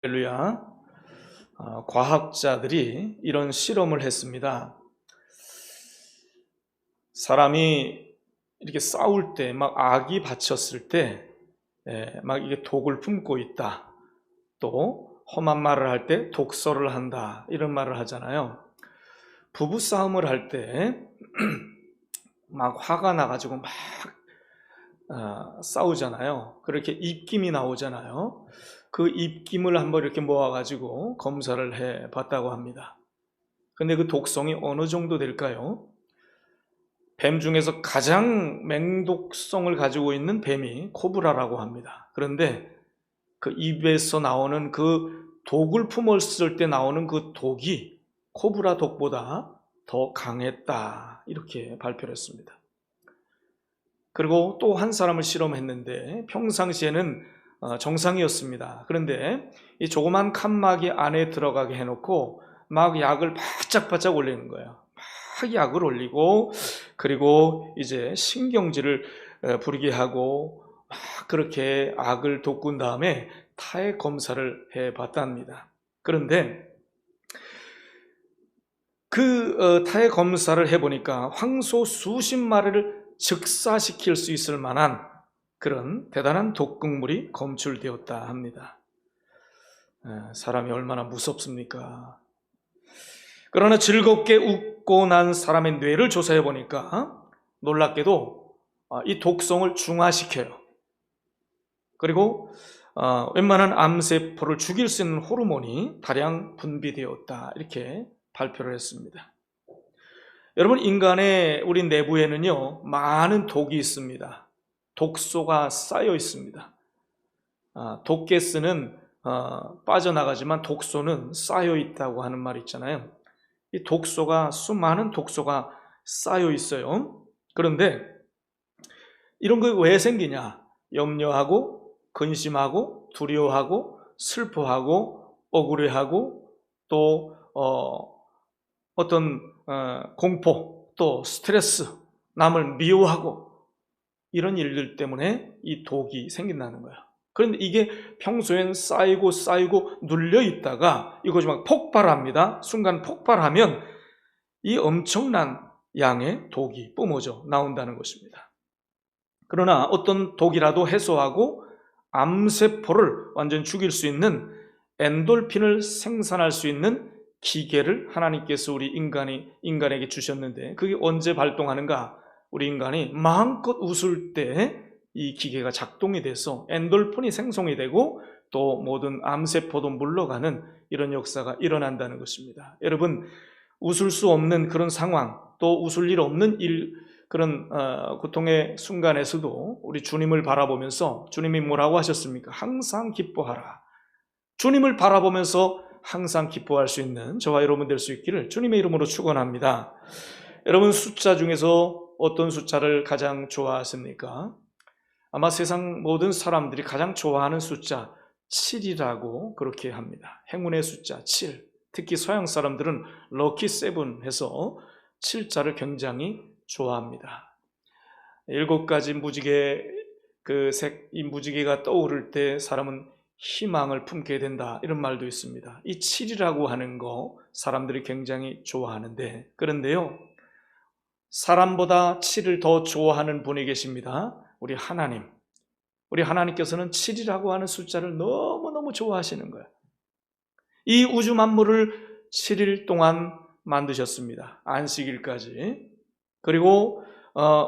할렐루야. 과학자들이 이런 실험을 했습니다. 사람이 이렇게 싸울 때, 막 악이 받쳤을 때, 막 이게 독을 품고 있다. 또 험한 말을 할 때 독설을 한다. 이런 말을 하잖아요. 부부 싸움을 할 때 막 화가 나가지고 막 싸우잖아요. 그렇게 입김이 나오잖아요. 그 입김을 한번 이렇게 모아가지고 검사를 해 봤다고 합니다. 근데 그 독성이 어느 정도 될까요? 뱀 중에서 가장 맹독성을 가지고 있는 뱀이 코브라라고 합니다. 그런데 그 입에서 나오는 그 독을 품었을 때 나오는 그 독이 코브라 독보다 더 강했다. 이렇게 발표를 했습니다. 그리고 또 한 사람을 실험했는데 평상시에는 정상이었습니다. 그런데 이 조그만 칸막이 안에 들어가게 해놓고 막 약을 바짝바짝 올리는 거예요. 막 약을 올리고 그리고 이제 신경질을 부리게 하고 막 그렇게 악을 돋군 다음에 타액 검사를 해봤답니다. 그런데 그 타액 검사를 해보니까 황소 수십 마리를 즉사시킬 수 있을 만한 그런 대단한 독극물이 검출되었다 합니다. 사람이 얼마나 무섭습니까? 그러나 즐겁게 웃고 난 사람의 뇌를 조사해 보니까 놀랍게도 이 독성을 중화시켜요. 그리고 웬만한 암세포를 죽일 수 있는 호르몬이 다량 분비되었다. 이렇게 발표를 했습니다. 여러분, 인간의 우리 내부에는요 많은 독이 있습니다. 독소가 쌓여 있습니다. 독가스는 빠져나가지만 독소는 쌓여 있다고 하는 말이 있잖아요. 이 독소가, 수많은 독소가 쌓여 있어요. 그런데 이런 거 왜 생기냐? 염려하고 근심하고 두려워하고 슬퍼하고 억울해하고 또 어떤 공포, 또 스트레스, 남을 미워하고 이런 일들 때문에 이 독이 생긴다는 거야. 그런데 이게 평소엔 쌓이고 눌려 있다가 이것이 막 폭발합니다. 순간 폭발하면 이 엄청난 양의 독이 뿜어져 나온다는 것입니다. 그러나 어떤 독이라도 해소하고 암세포를 완전 죽일 수 있는 엔돌핀을 생산할 수 있는 기계를 하나님께서 우리 인간에게 주셨는데 그게 언제 발동하는가? 우리 인간이 마음껏 웃을 때 이 기계가 작동이 돼서 엔돌핀이 생성이 되고 또 모든 암세포도 물러가는 이런 역사가 일어난다는 것입니다. 여러분, 웃을 수 없는 그런 상황, 또 웃을 일 없는 그런 고통의 순간에서도 우리 주님을 바라보면서 주님이 뭐라고 하셨습니까? 항상 기뻐하라. 주님을 바라보면서 항상 기뻐할 수 있는 저와 여러분 될 수 있기를 주님의 이름으로 축원합니다. 여러분, 숫자 중에서 어떤 숫자를 가장 좋아하십니까? 아마 세상 모든 사람들이 가장 좋아하는 숫자 7이라고 그렇게 합니다. 행운의 숫자 7. 특히 서양 사람들은 럭키 세븐 해서 7자를 굉장히 좋아합니다. 7가지 무지개 이 무지개가 떠오를 때 사람은 희망을 품게 된다, 이런 말도 있습니다. 이 7이라고 하는 거 사람들이 굉장히 좋아하는데, 그런데요 사람보다 7을 더 좋아하는 분이 계십니다. 우리 하나님. 우리 하나님께서는 7이라고 하는 숫자를 너무너무 좋아하시는 거예요. 이 우주 만물을 7일 동안 만드셨습니다. 안식일까지. 그리고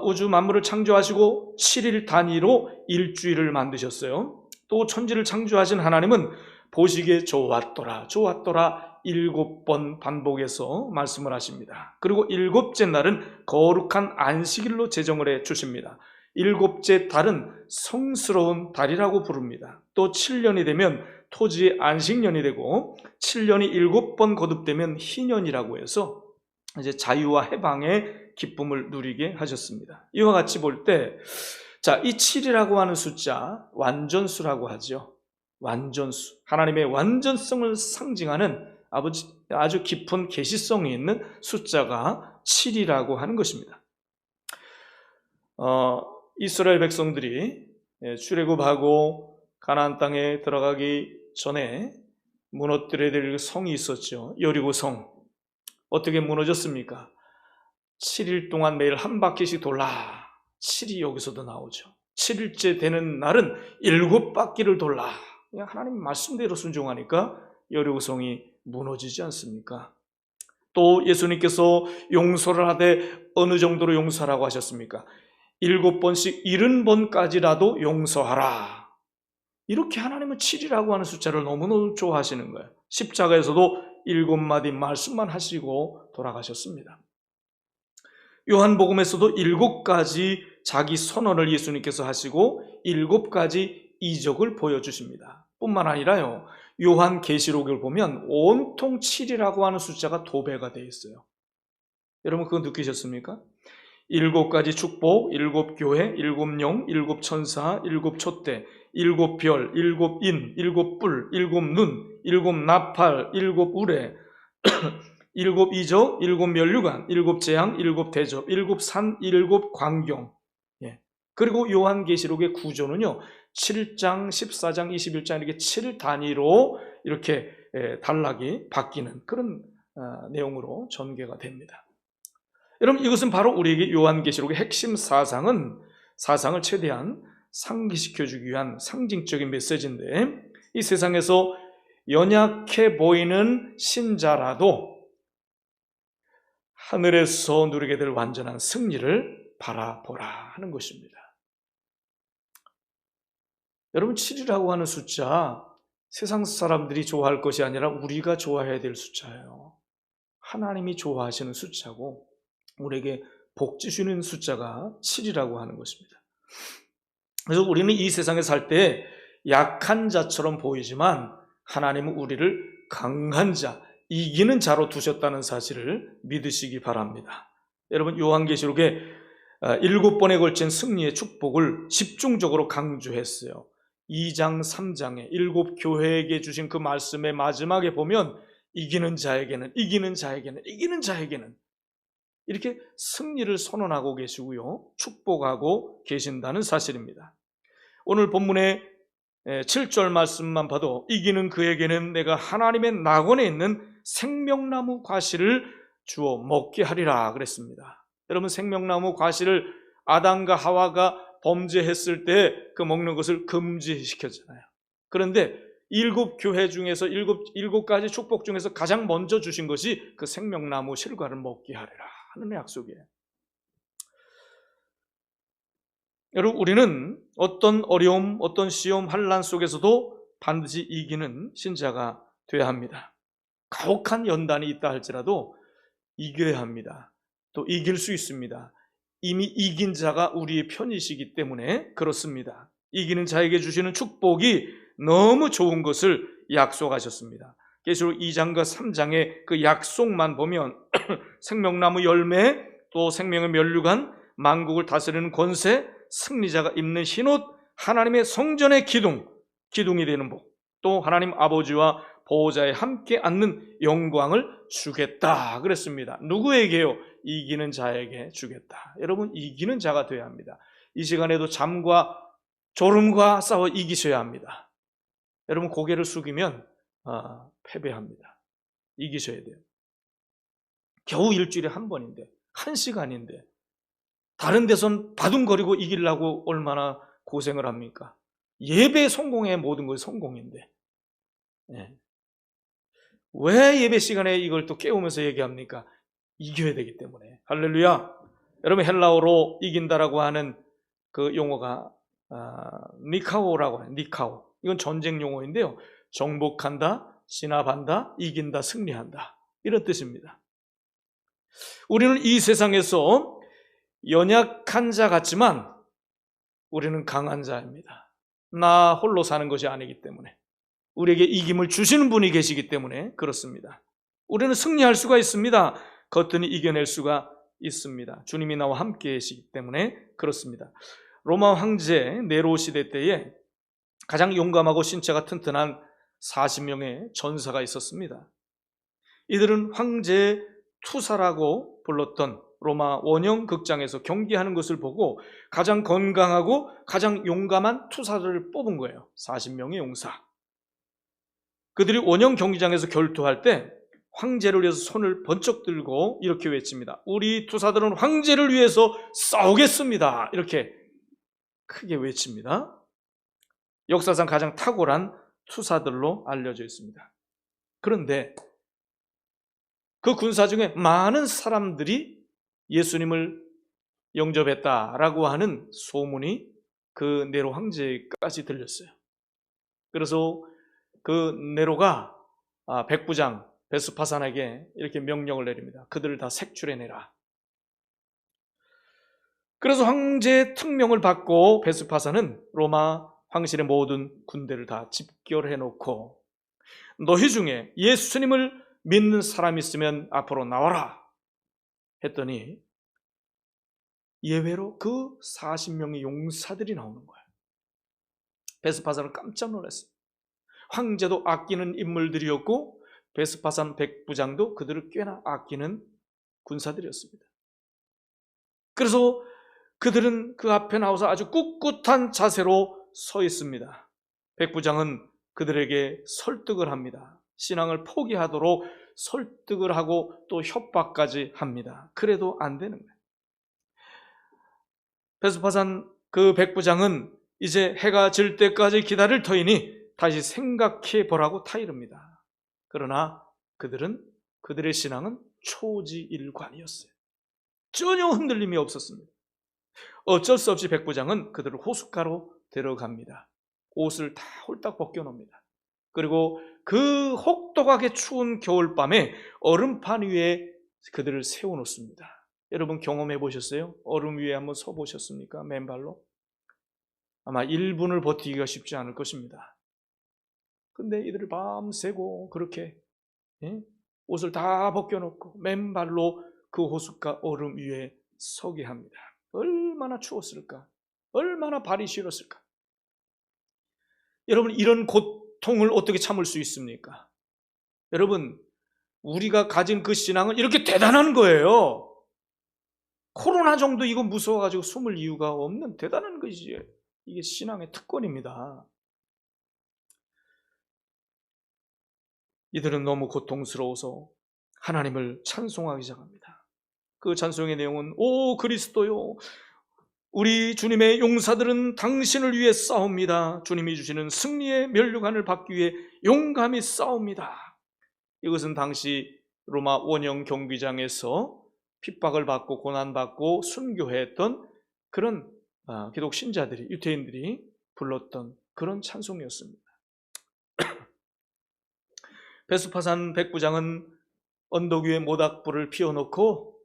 우주 만물을 창조하시고 7일 단위로 일주일을 만드셨어요. 또 천지를 창조하신 하나님은 보시기에 좋았더라 7번 반복해서 말씀을 하십니다. 그리고 7째 날은 거룩한 안식일로 제정을 해 주십니다. 7째 달은 성스러운 달이라고 부릅니다. 또 7년이 되면 토지의 안식년이 되고 7년이 7번 거듭되면 희년이라고 해서 이제 자유와 해방의 기쁨을 누리게 하셨습니다. 이와 같이 볼 때, 이 7이라고 하는 숫자, 완전수라고 하죠. 완전수. 하나님의 완전성을 상징하는 아주 깊은 계시성이 있는 숫자가 7이라고 하는 것입니다. 이스라엘 백성들이 출애굽하고 가나안 땅에 들어가기 전에 무너뜨려야 될 성이 있었죠. 여리고 성. 어떻게 무너졌습니까? 7일 동안 매일 한 바퀴씩 돌라. 7이 여기서도 나오죠. 7일째 되는 날은 7바퀴를 돌라. 그냥 하나님 말씀대로 순종하니까 여리고 성이 무너지지 않습니까? 또 예수님께서 용서를 하되 어느 정도로 용서하라고 하셨습니까? 7번씩 70번까지라도 용서하라. 이렇게 하나님은 7이라고 하는 숫자를 너무너무 좋아하시는 거예요. 십자가에서도 7마디 말씀만 하시고 돌아가셨습니다. 요한복음에서도 7가지 자기 선언을 예수님께서 하시고 7가지 이적을 보여주십니다. 뿐만 아니라요, 요한계시록을 보면 온통 7이라고 하는 숫자가 도배가 되어 있어요. 여러분 그거 느끼셨습니까? 7가지 축복, 7교회, 7영, 7천사, 7촛대, 7별, 7인, 7뿔, 7눈, 7나팔, 7우레, 7이적, 7면류관, 7재앙, 7대접, 7산, 7광경. 그리고 요한계시록의 구조는요, 7장, 14장, 21장 이렇게 7단위로 이렇게 단락이 바뀌는 그런 내용으로 전개가 됩니다. 여러분 이것은 바로 우리에게 요한계시록의 핵심 사상을 최대한 상기시켜주기 위한 상징적인 메시지인데, 이 세상에서 연약해 보이는 신자라도 하늘에서 누리게 될 완전한 승리를 바라보라 하는 것입니다. 여러분 7이라고 하는 숫자, 세상 사람들이 좋아할 것이 아니라 우리가 좋아해야 될 숫자예요. 하나님이 좋아하시는 숫자고 우리에게 복 주시는 숫자가 7이라고 하는 것입니다. 그래서 우리는 이 세상에 살 때 약한 자처럼 보이지만 하나님은 우리를 강한 자, 이기는 자로 두셨다는 사실을 믿으시기 바랍니다. 여러분 요한계시록에 7번에 걸친 승리의 축복을 집중적으로 강조했어요. 2장 3장에 7교회에게 주신 그 말씀의 마지막에 보면 이기는 자에게는 이렇게 승리를 선언하고 계시고요, 축복하고 계신다는 사실입니다. 오늘 본문의 7절 말씀만 봐도 이기는 그에게는 내가 하나님의 낙원에 있는 생명나무 과실을 주어 먹게 하리라 그랬습니다. 여러분 생명나무 과실을 아담과 하와가 범죄했을 때 그 먹는 것을 금지시켰잖아요. 그런데 7교회 중에서 7가지 축복 중에서 가장 먼저 주신 것이 그 생명나무 실과를 먹게 하리라 하는 약속이에요. 여러분 우리는 어떤 어려움, 어떤 시험, 환난 속에서도 반드시 이기는 신자가 되어야 합니다. 가혹한 연단이 있다 할지라도 이겨야 합니다. 또 이길 수 있습니다. 이미 이긴 자가 우리의 편이시기 때문에 그렇습니다. 이기는 자에게 주시는 축복이 너무 좋은 것을 약속하셨습니다. 계시록 2장과 3장의 그 약속만 보면 생명나무 열매, 또 생명의 면류관, 만국을 다스리는 권세, 승리자가 입는 흰옷, 하나님의 성전의 기둥이 되는 복, 또 하나님 아버지와 보호자에 함께 앉는 영광을 주겠다 그랬습니다. 누구에게요? 이기는 자에게 주겠다. 여러분 이기는 자가 되어야 합니다. 이 시간에도 잠과 졸음과 싸워 이기셔야 합니다. 여러분 고개를 숙이면 패배합니다. 이기셔야 돼요. 겨우 일주일에 한 번인데, 한 시간인데 다른 데선 바둥거리고 이기려고 얼마나 고생을 합니까? 예배 성공의 모든 것이 성공인데 왜 예배 시간에 이걸 또 깨우면서 얘기합니까? 이겨야 되기 때문에. 할렐루야. 여러분 헬라어로 이긴다라고 하는 그 용어가 니카오라고 해요. 니카오. 이건 전쟁 용어인데요, 정복한다, 진압한다, 이긴다, 승리한다 이런 뜻입니다. 우리는 이 세상에서 연약한 자 같지만 우리는 강한 자입니다. 나 홀로 사는 것이 아니기 때문에, 우리에게 이김을 주시는 분이 계시기 때문에 그렇습니다. 우리는 승리할 수가 있습니다. 거뜬히 이겨낼 수가 있습니다. 주님이 나와 함께 계시기 때문에 그렇습니다. 로마 황제 네로 시대 때에 가장 용감하고 신체가 튼튼한 40명의 전사가 있었습니다. 이들은 황제의 투사라고 불렀던 로마 원형 극장에서 경기하는 것을 보고 가장 건강하고 가장 용감한 투사들을 뽑은 거예요. 40명의 용사. 그들이 원형 경기장에서 결투할 때 황제를 위해서 손을 번쩍 들고 이렇게 외칩니다. 우리 투사들은 황제를 위해서 싸우겠습니다. 이렇게 크게 외칩니다. 역사상 가장 탁월한 투사들로 알려져 있습니다. 그런데 그 군사 중에 많은 사람들이 예수님을 영접했다라고 하는 소문이 그 네로 황제까지 들렸어요. 그래서 그 네로가 백부장 베스파산에게 이렇게 명령을 내립니다. 그들을 다 색출해내라. 그래서 황제의 특명을 받고 베스파산은 로마 황실의 모든 군대를 다 집결해놓고 너희 중에 예수님을 믿는 사람이 있으면 앞으로 나와라 했더니 예외로 그 40명의 용사들이 나오는 거예요. 베스파산은 깜짝 놀랐어요. 황제도 아끼는 인물들이었고 베스파산 백부장도 그들을 꽤나 아끼는 군사들이었습니다. 그래서 그들은 그 앞에 나와서 아주 꿋꿋한 자세로 서 있습니다. 백부장은 그들에게 설득을 합니다. 신앙을 포기하도록 설득을 하고 또 협박까지 합니다. 그래도 안 되는 거예요. 베스파산 그 백부장은 이제 해가 질 때까지 기다릴 터이니 다시 생각해 보라고 타이릅니다. 그러나 그들의 신앙은 초지일관이었어요. 전혀 흔들림이 없었습니다. 어쩔 수 없이 백부장은 그들을 호숫가로 데려갑니다. 옷을 다 홀딱 벗겨놓습니다. 그리고 그 혹독하게 추운 겨울밤에 얼음판 위에 그들을 세워놓습니다. 여러분 경험해 보셨어요? 얼음 위에 한번 서 보셨습니까? 맨발로? 아마 1분을 버티기가 쉽지 않을 것입니다. 근데 이들을 밤새고 그렇게 옷을 다 벗겨놓고 맨발로 그 호숫가 얼음 위에 서게 합니다. 얼마나 추웠을까? 얼마나 발이 시렸을까? 여러분 이런 고통을 어떻게 참을 수 있습니까? 여러분 우리가 가진 그 신앙은 이렇게 대단한 거예요. 코로나 정도 이거 무서워가지고 숨을 이유가 없는 대단한 것이지. 이게 신앙의 특권입니다. 이들은 너무 고통스러워서 하나님을 찬송하기 시작합니다. 그 찬송의 내용은 오 그리스도요 우리 주님의 용사들은 당신을 위해 싸웁니다. 주님이 주시는 승리의 면류관을 받기 위해 용감히 싸웁니다. 이것은 당시 로마 원형 경기장에서 핍박을 받고 고난받고 순교했던 그런 기독 신자들이 유대인들이 불렀던 그런 찬송이었습니다. 베스파산 백부장은 언덕 위에 모닥불을 피워놓고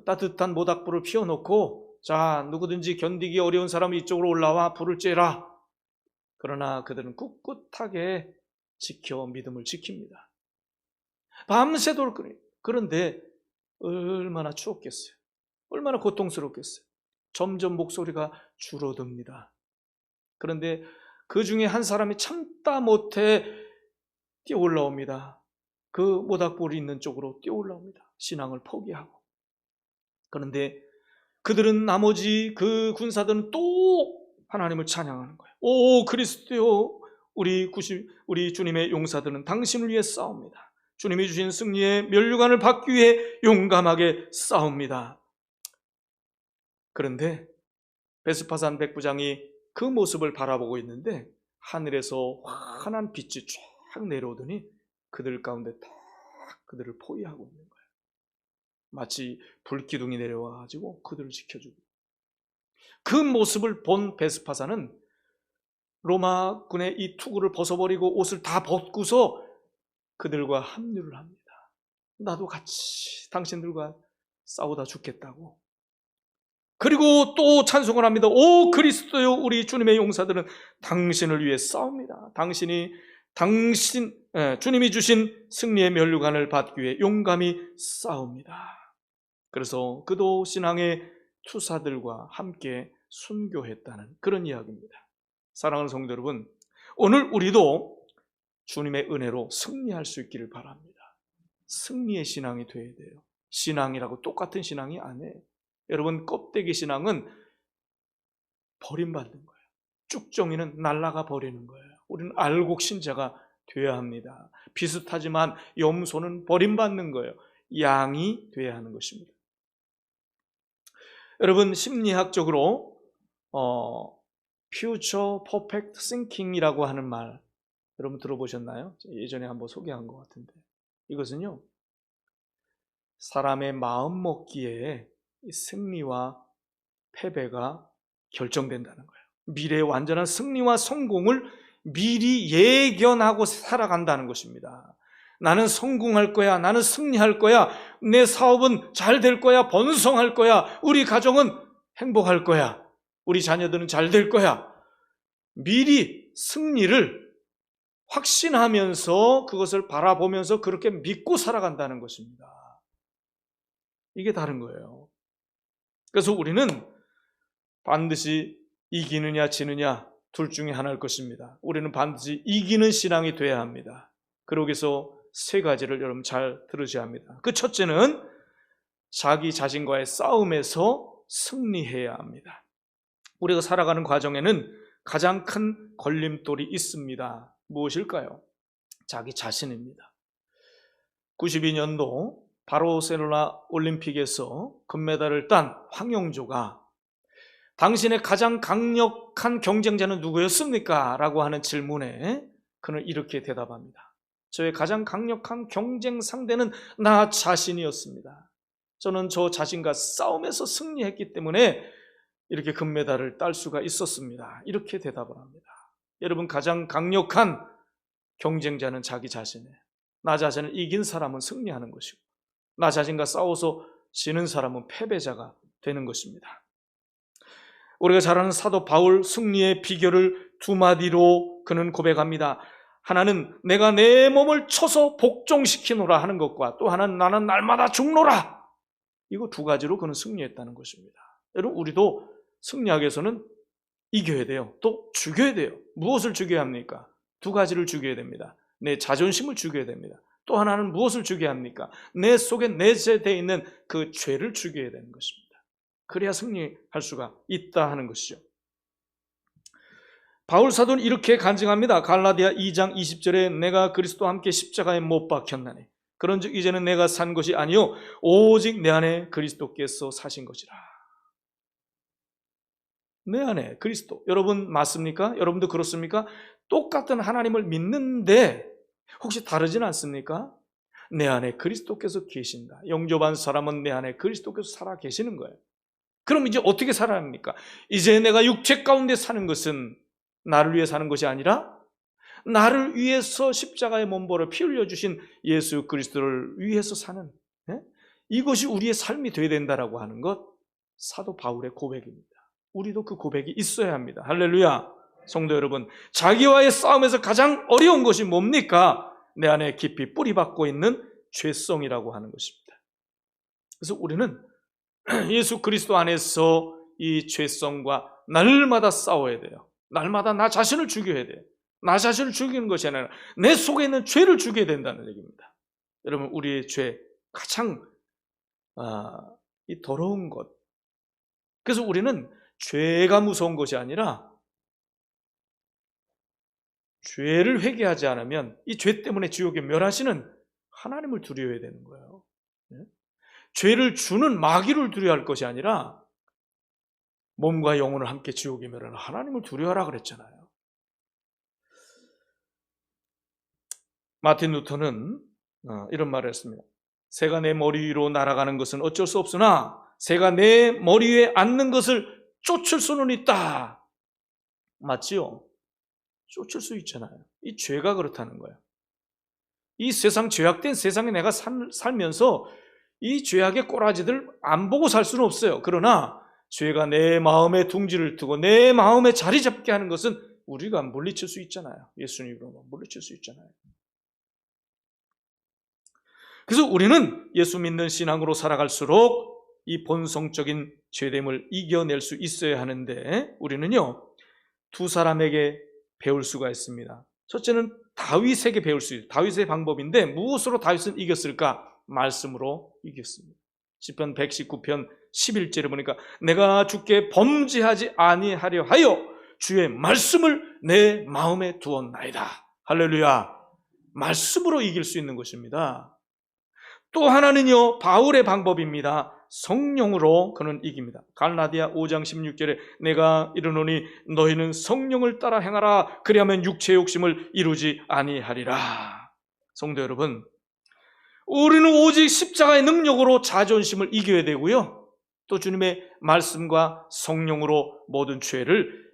따뜻한 모닥불을 피워놓고 자 누구든지 견디기 어려운 사람이 이쪽으로 올라와 불을 쬐라. 그러나 그들은 꿋꿋하게 믿음을 지킵니다. 밤새도록 그래요. 그런데 얼마나 추웠겠어요. 얼마나 고통스럽겠어요. 점점 목소리가 줄어듭니다. 그런데 그 중에 한 사람이 참다 못해 뛰어 올라옵니다. 그 모닥불이 있는 쪽으로 뛰어 올라옵니다. 신앙을 포기하고. 그런데 그들은 나머지 그 군사들은 또 하나님을 찬양하는 거예요. 오 그리스도요 우리 주님의 용사들은 당신을 위해 싸웁니다. 주님이 주신 승리의 면류관을 받기 위해 용감하게 싸웁니다. 그런데 베스파산 백부장이 그 모습을 바라보고 있는데 하늘에서 환한 빛이 쫙 내려오더니 그들 가운데 딱 그들을 포위하고 있는 거예요. 마치 불기둥이 내려와가지고 그들을 지켜주고. 그 모습을 본 베스파산은 로마군의 이 투구를 벗어버리고 옷을 다 벗고서 그들과 합류를 합니다. 나도 같이 당신들과 싸우다 죽겠다고. 그리고 또 찬송을 합니다. 오 그리스도요 우리 주님의 용사들은 당신을 위해 싸웁니다. 주님이 주신 승리의 면류관을 받기 위해 용감히 싸웁니다. 그래서 그도 신앙의 투사들과 함께 순교했다는 그런 이야기입니다. 사랑하는 성도 여러분, 오늘 우리도 주님의 은혜로 승리할 수 있기를 바랍니다. 승리의 신앙이 돼야 돼요. 신앙이라고 똑같은 신앙이 아니에요. 여러분 껍데기 신앙은 버림받는 거예요. 쭉정이는 날아가 버리는 거예요. 우리는 알곡 신자가 되어야 합니다. 비슷하지만 염소는 버림받는 거예요. 양이 되어야 하는 것입니다. 여러분, 심리학적으로 Future Perfect Thinking이라고 하는 말 여러분 들어보셨나요? 예전에 한번 소개한 것 같은데, 이것은요, 사람의 마음 먹기에 승리와 패배가 결정된다는 거예요. 미래의 완전한 승리와 성공을 미리 예견하고 살아간다는 것입니다. 나는 성공할 거야, 나는 승리할 거야, 내 사업은 잘 될 거야, 번성할 거야, 우리 가정은 행복할 거야, 우리 자녀들은 잘 될 거야. 미리 승리를 확신하면서 그것을 바라보면서 그렇게 믿고 살아간다는 것입니다. 이게 다른 거예요. 그래서 우리는 반드시 이기느냐 지느냐 둘 중에 하나일 것입니다. 우리는 반드시 이기는 신앙이 돼야 합니다. 그러기 위해서 세 가지를 여러분 잘 들으셔야 합니다. 그 첫째는 자기 자신과의 싸움에서 승리해야 합니다. 우리가 살아가는 과정에는 가장 큰 걸림돌이 있습니다. 무엇일까요? 자기 자신입니다. 92년도 바르셀로나 올림픽에서 금메달을 딴 황영조가 당신의 가장 강력한 경쟁자는 누구였습니까? 라고 하는 질문에 그는 이렇게 대답합니다. 저의 가장 강력한 경쟁 상대는 나 자신이었습니다. 저는 저 자신과 싸움에서 승리했기 때문에 이렇게 금메달을 딸 수가 있었습니다. 이렇게 대답을 합니다. 여러분, 가장 강력한 경쟁자는 자기 자신이에요. 나 자신을 이긴 사람은 승리하는 것이고, 나 자신과 싸워서 지는 사람은 패배자가 되는 것입니다. 우리가 잘 아는 사도 바울, 승리의 비결을 두 마디로 그는 고백합니다. 하나는 내가 내 몸을 쳐서 복종시키노라 하는 것과, 또 하나는 나는 날마다 죽노라. 이거 두 가지로 그는 승리했다는 것입니다. 여러분, 우리도 승리하기 위해서는 이겨야 돼요. 또 죽여야 돼요. 무엇을 죽여야 합니까? 두 가지를 죽여야 됩니다. 내 자존심을 죽여야 됩니다. 또 하나는 무엇을 죽여야 합니까? 내 속에 내재되어 있는 그 죄를 죽여야 되는 것입니다. 그래야 승리할 수가 있다 하는 것이죠. 바울 사도는 이렇게 간증합니다. 갈라디아 2장 20절에 내가 그리스도와 함께 십자가에 못 박혔나니 그런즉 이제는 내가 산 것이 아니요 오직 내 안에 그리스도께서 사신 것이라. 내 안에 그리스도. 여러분 맞습니까? 여러분도 그렇습니까? 똑같은 하나님을 믿는데 혹시 다르진 않습니까? 내 안에 그리스도께서 계신다. 영접한 사람은 내 안에 그리스도께서 살아 계시는 거예요. 그럼 이제 어떻게 살아야 합니까? 이제 내가 육체 가운데 사는 것은 나를 위해 사는 것이 아니라 나를 위해서 십자가의 몸보를 피 흘려주신 예수 그리스도를 위해서 사는, 이것이 우리의 삶이 되어야 된다라고 하는 것, 사도 바울의 고백입니다. 우리도 그 고백이 있어야 합니다. 할렐루야. 성도 여러분, 자기와의 싸움에서 가장 어려운 것이 뭡니까? 내 안에 깊이 뿌리박고 있는 죄성이라고 하는 것입니다. 그래서 우리는 예수 그리스도 안에서 이 죄성과 날마다 싸워야 돼요. 날마다 나 자신을 죽여야 돼요. 나 자신을 죽이는 것이 아니라 내 속에 있는 죄를 죽여야 된다는 얘기입니다. 여러분, 우리의 죄 가장 이 더러운 것. 그래서 우리는 죄가 무서운 것이 아니라 죄를 회개하지 않으면 이 죄 때문에 지옥에 멸하시는 하나님을 두려워해야 되는 거예요. 죄를 주는 마귀를 두려워할 것이 아니라 몸과 영혼을 함께 지옥에 멸하는 하나님을 두려워하라 그랬잖아요. 마틴 루터는 이런 말을 했습니다. 새가 내 머리 위로 날아가는 것은 어쩔 수 없으나 새가 내 머리 위에 앉는 것을 쫓을 수는 있다. 맞지요? 쫓을 수 있잖아요. 이 죄가 그렇다는 거예요. 이 세상, 죄악된 세상에 내가 살면서 이 죄악의 꼬라지들 안 보고 살 수는 없어요. 그러나 죄가 내 마음에 둥지를 트고 내 마음에 자리 잡게 하는 것은 우리가 물리칠 수 있잖아요. 예수님으로 물리칠 수 있잖아요. 그래서 우리는 예수 믿는 신앙으로 살아갈수록 이 본성적인 죄됨을 이겨낼 수 있어야 하는데, 우리는요 두 사람에게 배울 수가 있습니다. 첫째는 다윗에게 배울 수 있어요. 다윗의 방법인데 무엇으로 다윗은 이겼을까? 말씀으로 이겼습니다. 시편 119편 11절에 보니까 내가 주께 범죄하지 아니하려 하여 주의 말씀을 내 마음에 두었나이다. 할렐루야. 말씀으로 이길 수 있는 것입니다. 또 하나는요, 바울의 방법입니다. 성령으로 그는 이깁니다. 갈라디아 5장 16절에 내가 이르노니 너희는 성령을 따라 행하라. 그리하면 육체의 욕심을 이루지 아니하리라. 성도 여러분, 우리는 오직 십자가의 능력으로 자존심을 이겨야 되고요, 또 주님의 말씀과 성령으로 모든 죄를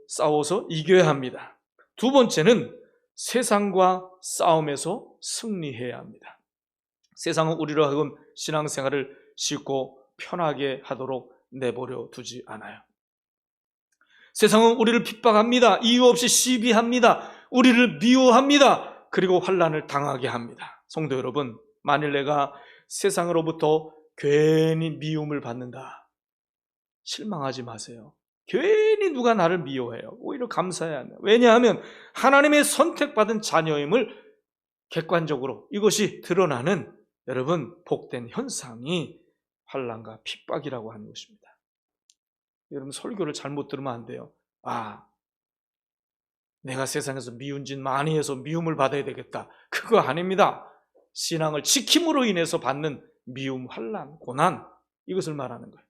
싸워서 이겨야 합니다. 두 번째는 세상과 싸움에서 승리해야 합니다. 세상은 우리로 하여금 신앙생활을 쉽고 편하게 하도록 내버려 두지 않아요. 세상은 우리를 핍박합니다. 이유 없이 시비합니다. 우리를 미워합니다. 그리고 환난을 당하게 합니다. 성도 여러분, 만일 내가 세상으로부터 괜히 미움을 받는다, 실망하지 마세요. 괜히 누가 나를 미워해요. 오히려 감사해야 합니다. 왜냐하면 하나님의 선택받은 자녀임을 객관적으로 이것이 드러나는 여러분 복된 현상이 환난과 핍박이라고 하는 것입니다. 여러분, 설교를 잘못 들으면 안 돼요. 내가 세상에서 미운 짓 많이 해서 미움을 받아야 되겠다, 그거 아닙니다. 신앙을 지킴으로 인해서 받는 미움, 환난, 고난, 이것을 말하는 거예요.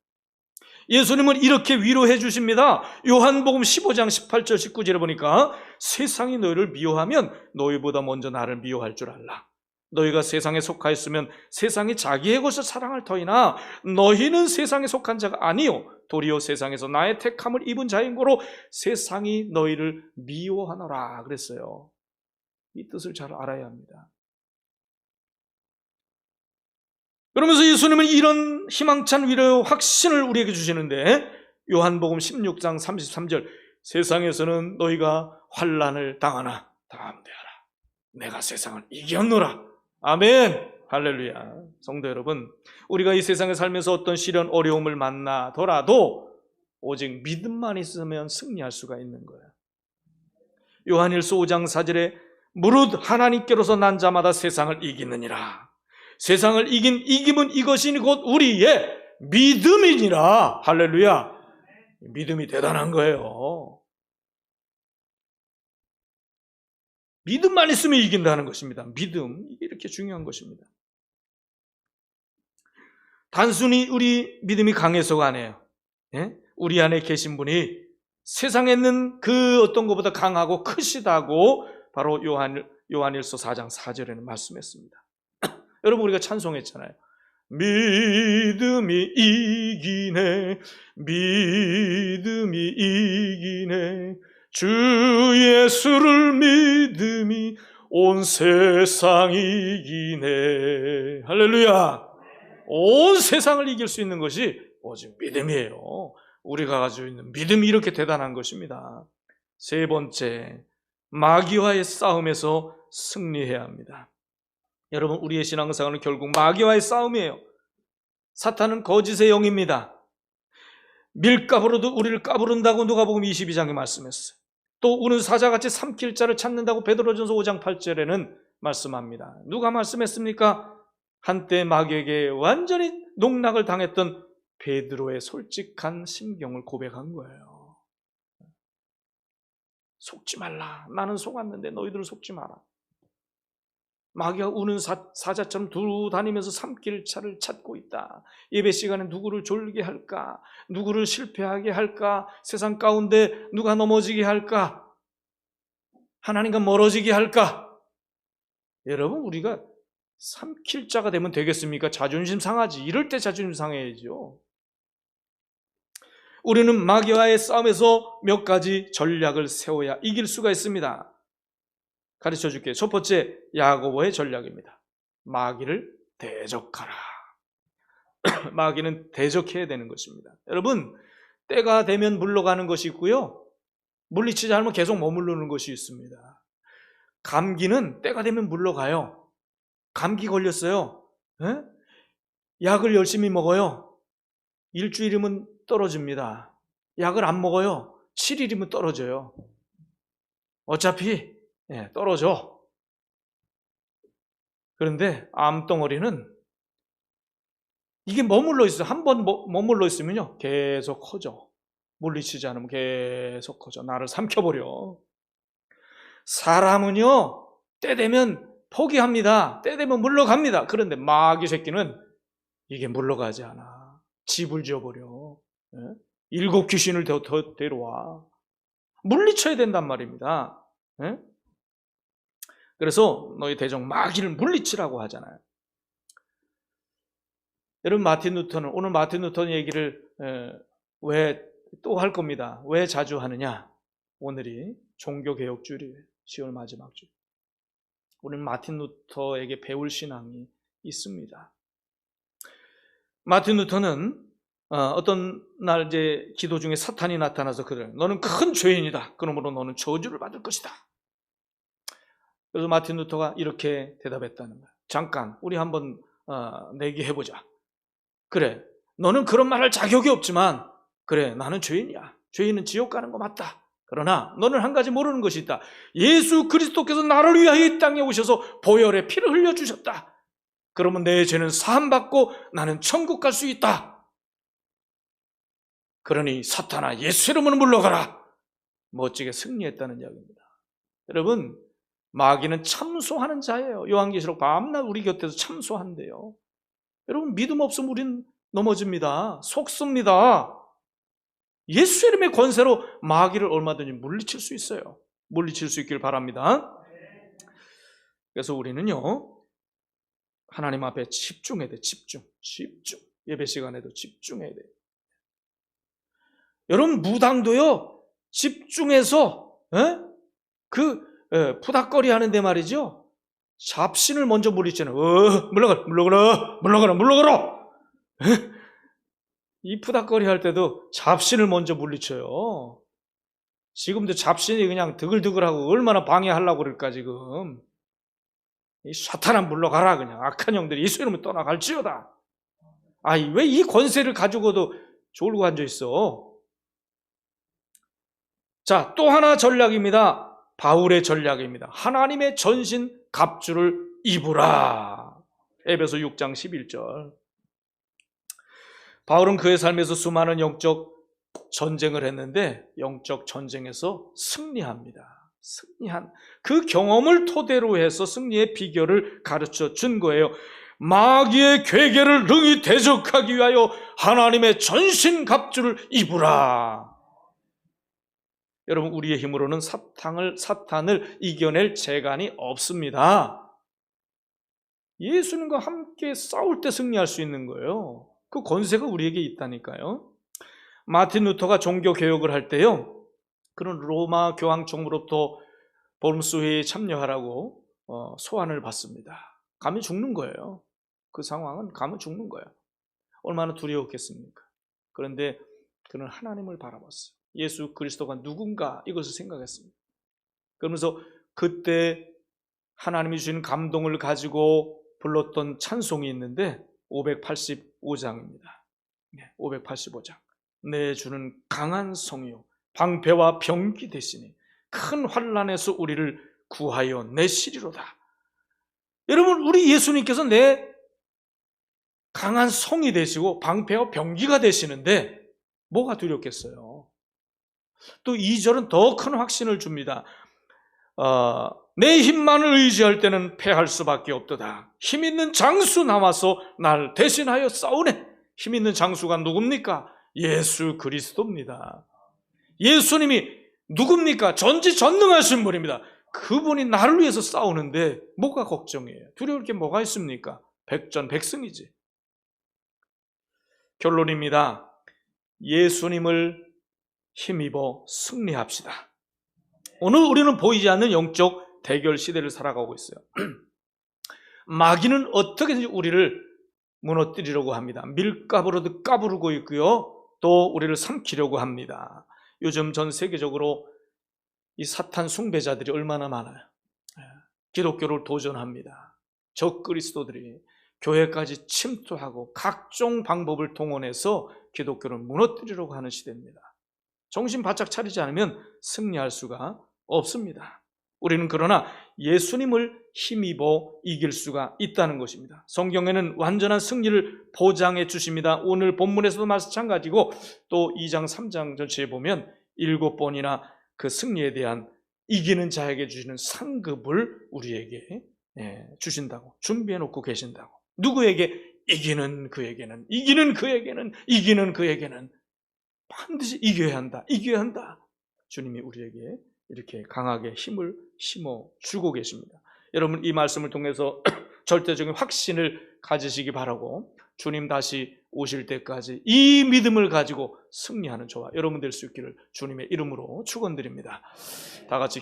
예수님은 이렇게 위로해 주십니다. 요한복음 15장 18절 19절에 보니까 세상이 너희를 미워하면 너희보다 먼저 나를 미워할 줄 알라. 너희가 세상에 속하였으면 세상이 자기의 것을 사랑할 터이나 너희는 세상에 속한 자가 아니요 도리어 세상에서 나의 택함을 입은 자인 고로 세상이 너희를 미워하노라 그랬어요. 이 뜻을 잘 알아야 합니다. 그러면서 예수님은 이런 희망찬 위로의 확신을 우리에게 주시는데, 요한복음 16장 33절 세상에서는 너희가 환난을 당하나 담대하라. 내가 세상을 이겼노라. 아멘. 할렐루야. 성도 여러분, 우리가 이 세상에 살면서 어떤 시련, 어려움을 만나더라도 오직 믿음만 있으면 승리할 수가 있는 거예요. 요한일서 5장 4절에 무릇 하나님께로서 난 자마다 세상을 이기느니라. 세상을 이긴 이김은 이것이니 곧 우리의 믿음이니라. 할렐루야. 믿음이 대단한 거예요. 믿음만 있으면 이긴다는 것입니다. 믿음, 이게 이렇게 중요한 것입니다. 단순히 우리 믿음이 강해서가 아니에요. 우리 안에 계신 분이 세상에 있는 그 어떤 것보다 강하고 크시다고 바로 요한일서 4장 4절에는 말씀했습니다. 여러분, 우리가 찬송했잖아요. 믿음이 이기네, 믿음이 이기네, 주 예수를 믿음이 온 세상이 이기네. 할렐루야. 온 세상을 이길 수 있는 것이 오직 믿음이에요. 우리가 가지고 있는 믿음이 이렇게 대단한 것입니다. 세 번째, 마귀와의 싸움에서 승리해야 합니다. 여러분, 우리의 신앙생활은 결국 마귀와의 싸움이에요. 사탄은 거짓의 영입니다. 밀가부로도 우리를 까부른다고 누가복음 22장에 말씀했어요. 또 우는 사자같이 삼킬 자를 찾는다고 베드로전서 5장 8절에는 말씀합니다. 누가 말씀했습니까? 한때 마귀에게 완전히 농락을 당했던 베드로의 솔직한 심경을 고백한 거예요. 속지 말라. 나는 속았는데 너희들은 속지 마라. 마귀가 우는 사자처럼 두루 다니면서 삼킬 차를 찾고 있다. 예배 시간에 누구를 졸게 할까? 누구를 실패하게 할까? 세상 가운데 누가 넘어지게 할까? 하나님과 멀어지게 할까? 여러분, 우리가 삼킬 자가 되면 되겠습니까? 자존심 상하지. 이럴 때 자존심 상해야죠. 우리는 마귀와의 싸움에서 몇 가지 전략을 세워야 이길 수가 있습니다. 가르쳐 줄게요. 첫 번째, 야고보의 전략입니다. 마귀를 대적하라. 마귀는 대적해야 되는 것입니다. 여러분, 때가 되면 물러가는 것이 있고요, 물리치지 않으면 계속 머무르는 것이 있습니다. 감기는 때가 되면 물러가요. 감기 걸렸어요. 약을 열심히 먹어요. 일주일이면 떨어집니다. 약을 안 먹어요. 7일이면 떨어져요. 어차피 떨어져. 그런데 암덩어리는 이게 머물러 있어요. 한번 머물러 있으면요 계속 커져. 물리치지 않으면 계속 커져. 나를 삼켜버려. 사람은요 때 되면 포기합니다. 때 되면 물러갑니다. 그런데 마귀 새끼는 이게 물러가지 않아. 집을 지어버려. 7 귀신을 더 데려와. 물리쳐야 된단 말입니다. 그래서 너희 대적 마귀를 물리치라고 하잖아요. 여러분, 오늘 마틴 루터는 얘기를 왜 또 할 겁니다. 왜 자주 하느냐? 오늘이 종교개혁주일이에요. 10월 마지막 주. 우리는 마틴 루터에게 배울 신앙이 있습니다. 마틴 루터는 어떤 날 이제 기도 중에 사탄이 나타나서 그래, 너는 큰 죄인이다. 그러므로 너는 저주를 받을 것이다. 그래서 마틴 루터가 이렇게 대답했다는 거예요. 잠깐, 우리 한번 내기해보자. 그래, 너는 그런 말 할 자격이 없지만, 그래, 나는 죄인이야. 죄인은 지옥 가는 거 맞다. 그러나 너는 한 가지 모르는 것이 있다. 예수 그리스도께서 나를 위하여 이 땅에 오셔서 보혈의 피를 흘려주셨다. 그러면 내 죄는 사함받고 나는 천국 갈 수 있다. 그러니 사탄아, 예수 이름으로 물러가라. 멋지게 승리했다는 이야기입니다. 여러분, 마귀는 참소하는 자예요. 요한계시록 밤낮 우리 곁에서 참소한대요. 여러분, 믿음 없으면 우린 넘어집니다. 속습니다. 예수 이름의 권세로 마귀를 얼마든지 물리칠 수 있어요. 물리칠 수 있길 바랍니다. 그래서 우리는요, 하나님 앞에 집중해야 돼. 집중. 예배 시간에도 집중해야 돼. 여러분, 무당도요, 집중해서 푸닥거리 하는데 말이죠, 잡신을 먼저 물리치는, 물러가라. 이 푸닥거리 할 때도 잡신을 먼저 물리쳐요. 지금도 잡신이 그냥 드글드글하고 얼마나 방해하려고 그럴까 지금. 이 사탄아 물러가라, 그냥 악한 영들이 예수 이름으로 떠나갈지어다. 왜 이 권세를 가지고도 졸고 앉아있어. 자, 또 하나 전략입니다. 바울의 전략입니다. 하나님의 전신 갑주를 입으라. 에베소 6장 11절. 바울은 그의 삶에서 수많은 영적 전쟁을 했는데 영적 전쟁에서 승리합니다. 승리한 그 경험을 토대로 해서 승리의 비결을 가르쳐 준 거예요. 마귀의 괴계를 능히 대적하기 위하여 하나님의 전신 갑주를 입으라. 여러분, 우리의 힘으로는 사탄을 이겨낼 재간이 없습니다. 예수님과 함께 싸울 때 승리할 수 있는 거예요. 그 권세가 우리에게 있다니까요. 마틴 루터가 종교개혁을 할 때요, 그런 로마 교황 정부로부터 볼음스 회의에 참여하라고 소환을 받습니다. 가면 죽는 거예요. 그 상황은 가면 죽는 거예요. 얼마나 두려웠겠습니까? 그런데 그는 하나님을 바라봤어요. 예수 그리스도가 누군가 이것을 생각했습니다. 그러면서 그때 하나님이 주신 감동을 가지고 불렀던 찬송이 있는데 585장입니다. 585장. 내 주는 강한 성이요 방패와 병기 되시니 큰 환난에서 우리를 구하여 내시리로다. 여러분, 우리 예수님께서 내 강한 성이 되시고 방패와 병기가 되시는데 뭐가 두렵겠어요? 또 2절은 더 큰 확신을 줍니다. 내 힘만을 의지할 때는 패할 수밖에 없도다. 힘 있는 장수 나와서 날 대신하여 싸우네. 힘 있는 장수가 누굽니까? 예수 그리스도입니다. 예수님이 누굽니까? 전지전능하신 분입니다. 그분이 나를 위해서 싸우는데 뭐가 걱정이에요? 두려울 게 뭐가 있습니까? 백전백승이지. 결론입니다. 예수님을 힘입어 승리합시다. 오늘 우리는 보이지 않는 영적 대결 시대를 살아가고 있어요. 마귀는 어떻게든지 우리를 무너뜨리려고 합니다. 밀가부르듯 까부르고 있고요, 또 우리를 삼키려고 합니다. 요즘 전 세계적으로 이 사탄 숭배자들이 얼마나 많아요. 기독교를 도전합니다. 적그리스도들이 교회까지 침투하고 각종 방법을 동원해서 기독교를 무너뜨리려고 하는 시대입니다. 정신 바짝 차리지 않으면 승리할 수가 없습니다. 우리는 그러나 예수님을 힘입어 이길 수가 있다는 것입니다. 성경에는 완전한 승리를 보장해 주십니다. 오늘 본문에서도 마찬가지고 또 2장 3장 전체에 보면 7번이나 그 승리에 대한 이기는 자에게 주시는 상급을 우리에게 주신다고 준비해 놓고 계신다고. 누구에게? 이기는 그에게는, 이기는 그에게는, 이기는 그에게는 반드시 이겨야 한다, 이겨야 한다. 주님이 우리에게 이렇게 강하게 힘을 심어주고 계십니다. 여러분, 이 말씀을 통해서 절대적인 확신을 가지시기 바라고, 주님 다시 오실 때까지 이 믿음을 가지고 승리하는 저와 여러분 될 수 있기를 주님의 이름으로 축원드립니다. 다 같이